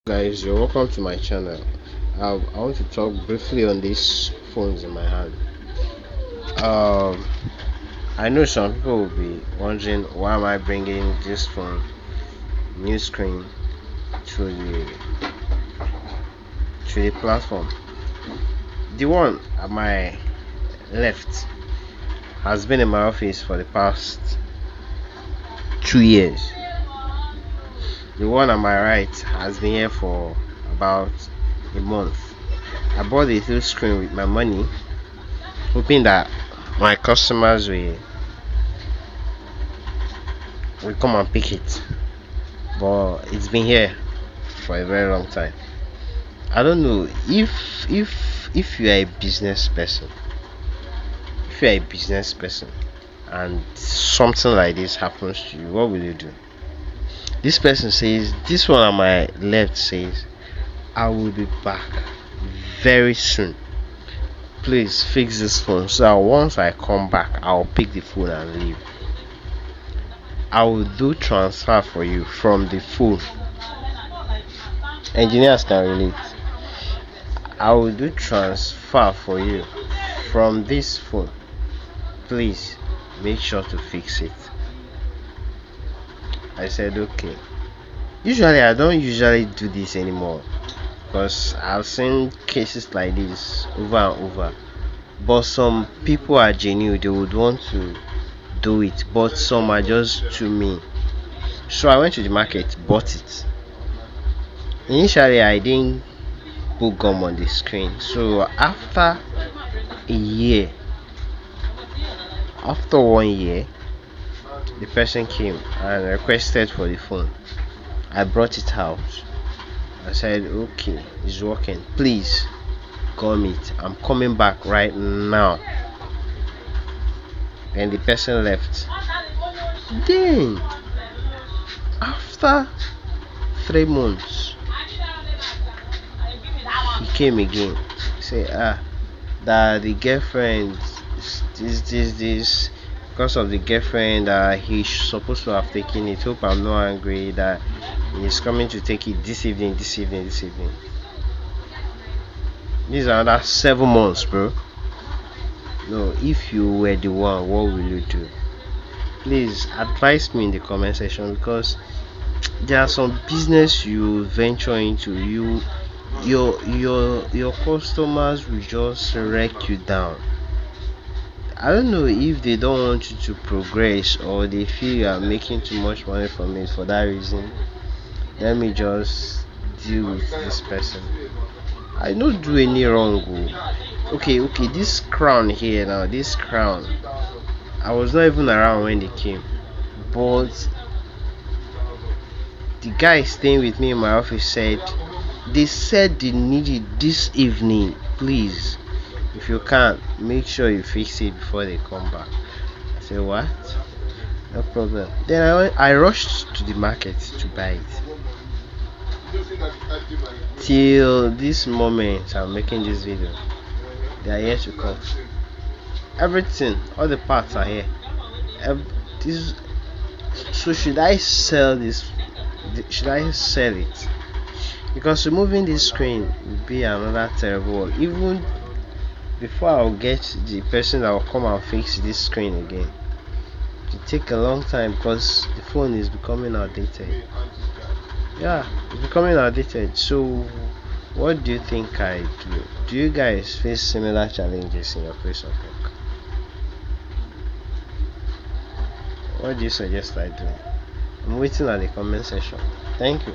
Guys, you're welcome to my channel. I want to talk briefly on these phones in my hand. um I know some people will be wondering why am I bringing this phone new screen to the platform. The one at my left has been in my office for the past 2 years. The one on my right has been here for about a month. I bought the full screen with my money, hoping that my customers will come and pick it. But it's been here for a very long time. I don't know if you are a business person. If you are a business person and something like this happens to you, what will you do? This person says, this one on my left says, I will be back very soon. Please fix this phone so that once I come back, I'll pick the phone and leave. I will do transfer for you from the phone. Engineers can relate. I will do transfer for you from this phone. Please make sure to fix it. I said okay. Usually I don't usually do this anymore because I've seen cases like this over and over. But some people are genuine, they would want to do it, but some are just too mean. So I went to the market, bought it. Initially I didn't put gum on the screen. So after a year, after 1 year, the person came and requested for the phone. I brought it out. I said okay, it's working, please gum it, I'm coming back right now. Then the person left. Then after 3 months he came again. He said that the girlfriend this because of the girlfriend, he's supposed to have taken it. Hope I'm not angry that he's coming to take it this evening. This is another 7 months, bro. No, if you were the one, what will you do? Please advise me in the comment section, because there are some business you venture into, your customers will just wreck you down. I don't know if they don't want you to progress or they feel you are making too much money from it. For that reason, let me just deal with this person. I don't do any wrong. Okay, this crown here now, this crown, I was not even around when they came, but the guy staying with me in my office said they need it this evening. Please, if you can't, make sure you fix it before they come back. I said what? No problem. Then I rushed to the market to buy it. Till this moment I'm making this video, they are here to come. Everything, all the parts are here. This, so should I sell this? Should I sell it? Because removing this screen would be another terrible one. Even before I'll get the person that will come and fix this screen again, it will take a long time because the phone is becoming outdated. Yeah, it's becoming outdated. So what do you think I do? Do you guys face similar challenges in your place of work? What do you suggest I do? I'm waiting at the comment section. Thank you.